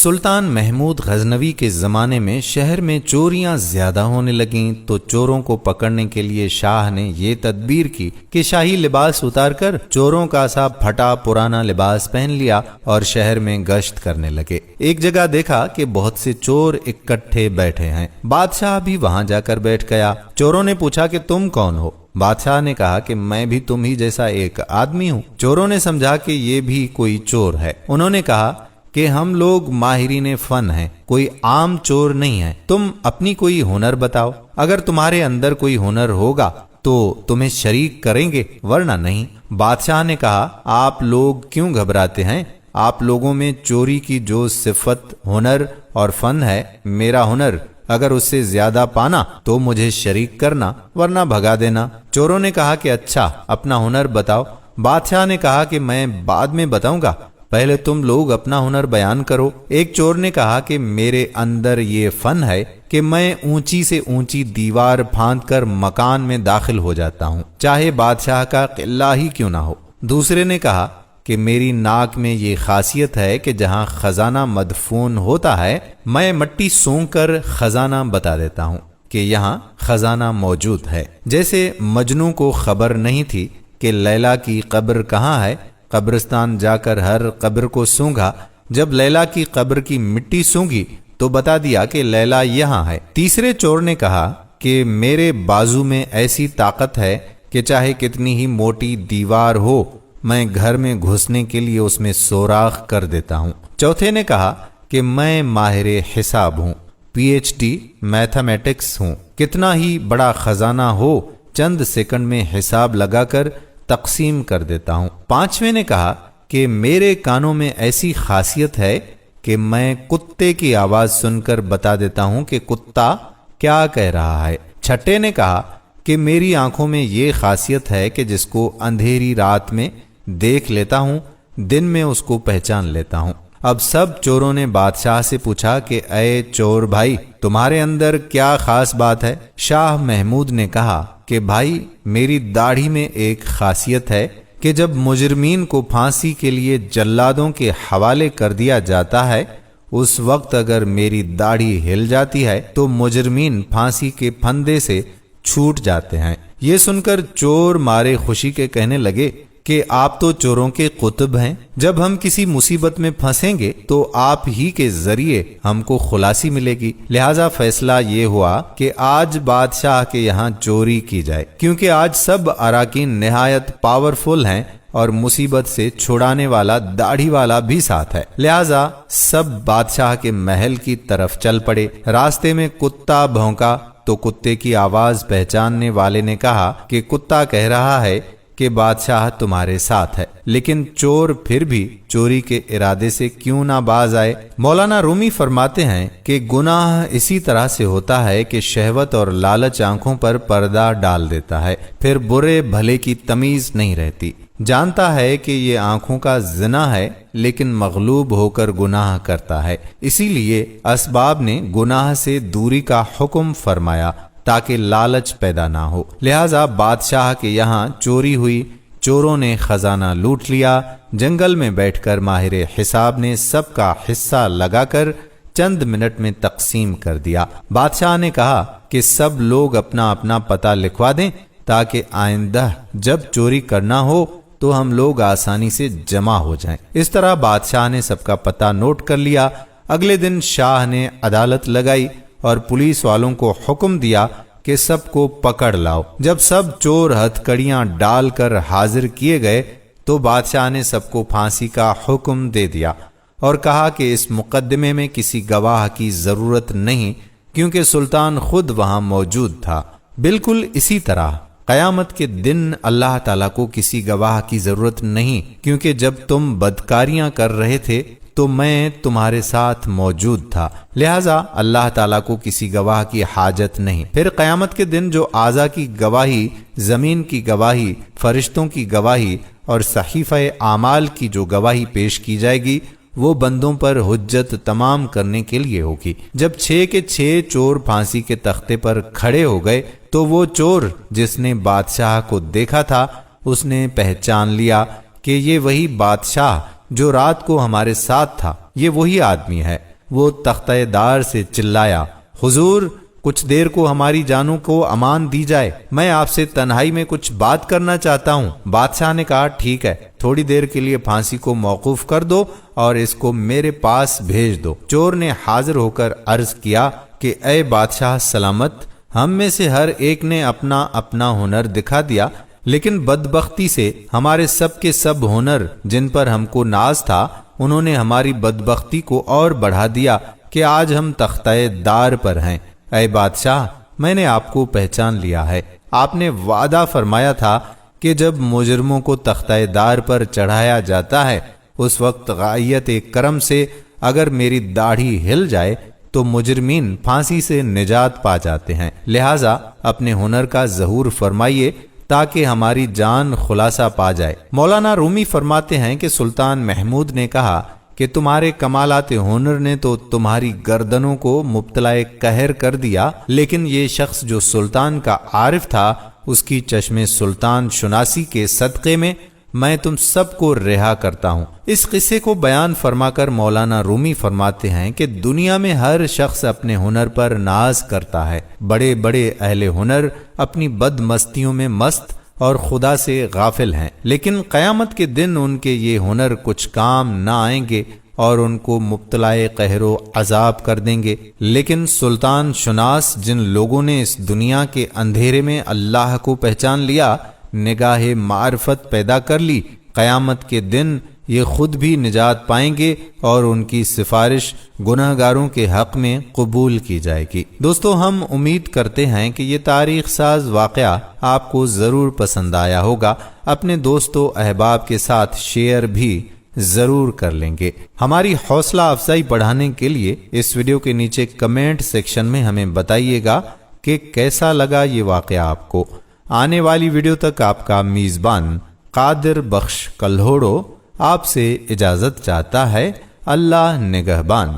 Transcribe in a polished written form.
سلطان محمود غزنوی کے زمانے میں شہر میں چوریاں زیادہ ہونے لگیں تو چوروں کو پکڑنے کے لیے شاہ نے یہ تدبیر کی کہ شاہی لباس اتار کر چوروں کا سا پھٹا پرانا لباس پہن لیا اور شہر میں گشت کرنے لگے۔ ایک جگہ دیکھا کہ بہت سے چور اکٹھے بیٹھے ہیں۔ بادشاہ بھی وہاں جا کر بیٹھ گیا۔ چوروں نے پوچھا کہ تم کون ہو؟ بادشاہ نے کہا کہ میں بھی تم ہی جیسا ایک آدمی ہوں۔ چوروں نے سمجھا کہ یہ بھی کوئی چور ہے۔ انہوں نے کہا کہ ہم لوگ ماہرین فن ہیں، کوئی عام چور نہیں ہے، تم اپنی کوئی ہنر بتاؤ، اگر تمہارے اندر کوئی ہنر ہوگا تو تمہیں شریک کریں گے ورنہ نہیں۔ بادشاہ نے کہا آپ لوگ کیوں گھبراتے ہیں؟ آپ لوگوں میں چوری کی جو صفت ہنر اور فن ہے، میرا ہنر اگر اس سے زیادہ پانا تو مجھے شریک کرنا ورنہ بھگا دینا۔ چوروں نے کہا کہ اچھا اپنا ہنر بتاؤ۔ بادشاہ نے کہا کہ میں بعد میں بتاؤں گا، پہلے تم لوگ اپنا ہنر بیان کرو۔ ایک چور نے کہا کہ میرے اندر یہ فن ہے کہ میں اونچی سے اونچی دیوار پھاند کر مکان میں داخل ہو جاتا ہوں، چاہے بادشاہ کا قلعہ ہی کیوں نہ ہو۔ دوسرے نے کہا کہ میری ناک میں یہ خاصیت ہے کہ جہاں خزانہ مدفون ہوتا ہے میں مٹی سونگ کر خزانہ بتا دیتا ہوں کہ یہاں خزانہ موجود ہے۔ جیسے مجنوں کو خبر نہیں تھی کہ لیلا کی قبر کہاں ہے، قبرستان جا کر ہر قبر کو سونگا، جب لیلا کی قبر کی مٹی سونگی تو بتا دیا کہ لیلا یہاں ہے۔ تیسرے چور نے کہا کہ میرے بازو میں ایسی طاقت ہے کہ چاہے کتنی ہی موٹی دیوار ہو میں گھر میں گھسنے کے لیے اس میں سوراخ کر دیتا ہوں۔ چوتھے نے کہا کہ میں ماہر حساب ہوں، PhD میتھمیٹکس ہوں، کتنا ہی بڑا خزانہ ہو چند سیکنڈ میں حساب لگا کر تقسیم کر دیتا ہوں۔ پانچویں نے کہا کہ میرے کانوں میں ایسی خاصیت ہے کہ میں کتے کی آواز سن کر بتا دیتا ہوں کہ کتا کیا کہہ رہا ہے۔ چھٹے نے کہا کہ میری آنکھوں میں یہ خاصیت ہے کہ جس کو اندھیری رات میں دیکھ لیتا ہوں دن میں اس کو پہچان لیتا ہوں۔ اب سب چوروں نے بادشاہ سے پوچھا کہ اے چور بھائی تمہارے اندر کیا خاص بات ہے؟ شاہ محمود نے کہا کہ بھائی میری داڑھی میں ایک خاصیت ہے کہ جب مجرمین کو پھانسی کے لیے جلادوں کے حوالے کر دیا جاتا ہے اس وقت اگر میری داڑھی ہل جاتی ہے تو مجرمین پھانسی کے پھندے سے چھوٹ جاتے ہیں۔ یہ سن کر چور مارے خوشی کے کہنے لگے کہ آپ تو چوروں کے قطب ہیں، جب ہم کسی مصیبت میں پھنسیں گے تو آپ ہی کے ذریعے ہم کو خلاصی ملے گی، لہذا فیصلہ یہ ہوا کہ آج بادشاہ کے یہاں چوری کی جائے، کیونکہ آج سب اراکین نہایت پاورفل ہیں اور مصیبت سے چھڑانے والا داڑھی والا بھی ساتھ ہے، لہذا سب بادشاہ کے محل کی طرف چل پڑے۔ راستے میں کتا بھونکا تو کتے کی آواز پہچاننے والے نے کہا کہ کتا کہہ رہا ہے کہ بادشاہ تمہارے ساتھ ہے، لیکن چور پھر بھی چوری کے ارادے سے کیوں نہ باز آئے؟ مولانا رومی فرماتے ہیں کہ گناہ اسی طرح سے ہوتا ہے کہ شہوت اور لالچ آنکھوں پر پردہ ڈال دیتا ہے، پھر برے بھلے کی تمیز نہیں رہتی۔ جانتا ہے کہ یہ آنکھوں کا زنا ہے لیکن مغلوب ہو کر گناہ کرتا ہے، اسی لیے اسباب نے گناہ سے دوری کا حکم فرمایا تاکہ لالچ پیدا نہ ہو۔ لہذا بادشاہ کے یہاں چوری ہوئی، چوروں نے خزانہ لوٹ لیا، جنگل میں بیٹھ کر ماہر حساب نے سب کا حصہ لگا کر چند منٹ میں تقسیم کر دیا۔ بادشاہ نے کہا کہ سب لوگ اپنا اپنا پتہ لکھوا دیں تاکہ آئندہ جب چوری کرنا ہو تو ہم لوگ آسانی سے جمع ہو جائیں۔ اس طرح بادشاہ نے سب کا پتہ نوٹ کر لیا۔ اگلے دن شاہ نے عدالت لگائی اور پولیس والوں کو حکم دیا کہ سب کو پکڑ لاؤ۔ جب سب چور ہتھ کڑیاں ڈال کر حاضر کیے گئے تو بادشاہ نے سب کو پھانسی کا حکم دے دیا اور کہا کہ اس مقدمے میں کسی گواہ کی ضرورت نہیں کیونکہ سلطان خود وہاں موجود تھا۔ بالکل اسی طرح قیامت کے دن اللہ تعالیٰ کو کسی گواہ کی ضرورت نہیں کیونکہ جب تم بدکاریاں کر رہے تھے تو میں تمہارے ساتھ موجود تھا، لہٰذا اللہ تعالیٰ کو کسی گواہ کی حاجت نہیں۔ پھر قیامت کے دن جو اعضاء کی گواہی، زمین کی گواہی، فرشتوں کی گواہی اور صحیفہ اعمال کی جو گواہی پیش کی جائے گی وہ بندوں پر حجت تمام کرنے کے لیے ہوگی۔ جب 6 کے 6 چور پھانسی کے تختے پر کھڑے ہو گئے تو وہ چور جس نے بادشاہ کو دیکھا تھا اس نے پہچان لیا کہ یہ وہی بادشاہ جو رات کو ہمارے ساتھ تھا، یہ وہی آدمی ہے۔ وہ تختہ دار سے چلایا، حضور کچھ دیر کو ہماری جانوں کو امان دی جائے، میں آپ سے تنہائی میں کچھ بات کرنا چاہتا ہوں۔ بادشاہ نے کہا ٹھیک ہے، تھوڑی دیر کے لیے پھانسی کو موقوف کر دو اور اس کو میرے پاس بھیج دو۔ چور نے حاضر ہو کر عرض کیا کہ اے بادشاہ سلامت، ہم میں سے ہر ایک نے اپنا اپنا ہنر دکھا دیا، لیکن بدبختی سے ہمارے سب کے سب ہنر جن پر ہم کو ناز تھا انہوں نے ہماری بدبختی کو اور بڑھا دیا کہ آج ہم تختہ دار پر ہیں۔ اے بادشاہ، میں نے آپ کو پہچان لیا ہے، آپ نے وعدہ فرمایا تھا کہ جب مجرموں کو تختہ دار پر چڑھایا جاتا ہے اس وقت غائیت کرم سے اگر میری داڑھی ہل جائے تو مجرمین پھانسی سے نجات پا جاتے ہیں، لہٰذا اپنے ہنر کا ظہور فرمائیے تاکہ ہماری جان خلاصہ پا جائے۔ مولانا رومی فرماتے ہیں کہ سلطان محمود نے کہا کہ تمہارے کمالات ہنر نے تو تمہاری گردنوں کو مبتلا قہر کر دیا، لیکن یہ شخص جو سلطان کا عارف تھا اس کی چشم سلطان شناسی کے صدقے میں تم سب کو رہا کرتا ہوں۔ اس قصے کو بیان فرما کر مولانا رومی فرماتے ہیں کہ دنیا میں ہر شخص اپنے ہنر پر ناز کرتا ہے، بڑے بڑے اہل ہنر اپنی بد مستیوں میں مست اور خدا سے غافل ہیں، لیکن قیامت کے دن ان کے یہ ہنر کچھ کام نہ آئیں گے اور ان کو مبتلا قہر و عذاب کر دیں گے۔ لیکن سلطان شناس جن لوگوں نے اس دنیا کے اندھیرے میں اللہ کو پہچان لیا، نگاہ معرفت پیدا کر لی، قیامت کے دن یہ خود بھی نجات پائیں گے اور ان کی سفارش گناہگاروں کے حق میں قبول کی جائے گی۔ دوستو، ہم امید کرتے ہیں کہ یہ تاریخ ساز واقعہ آپ کو ضرور پسند آیا ہوگا، اپنے دوستو احباب کے ساتھ شیئر بھی ضرور کر لیں گے۔ ہماری حوصلہ افزائی بڑھانے کے لیے اس ویڈیو کے نیچے کمنٹ سیکشن میں ہمیں بتائیے گا کہ کیسا لگا یہ واقعہ آپ کو۔ آنے والی ویڈیو تک آپ کا میزبان قادر بخش کلہوڑو آپ سے اجازت چاہتا ہے۔ اللہ نگہبان۔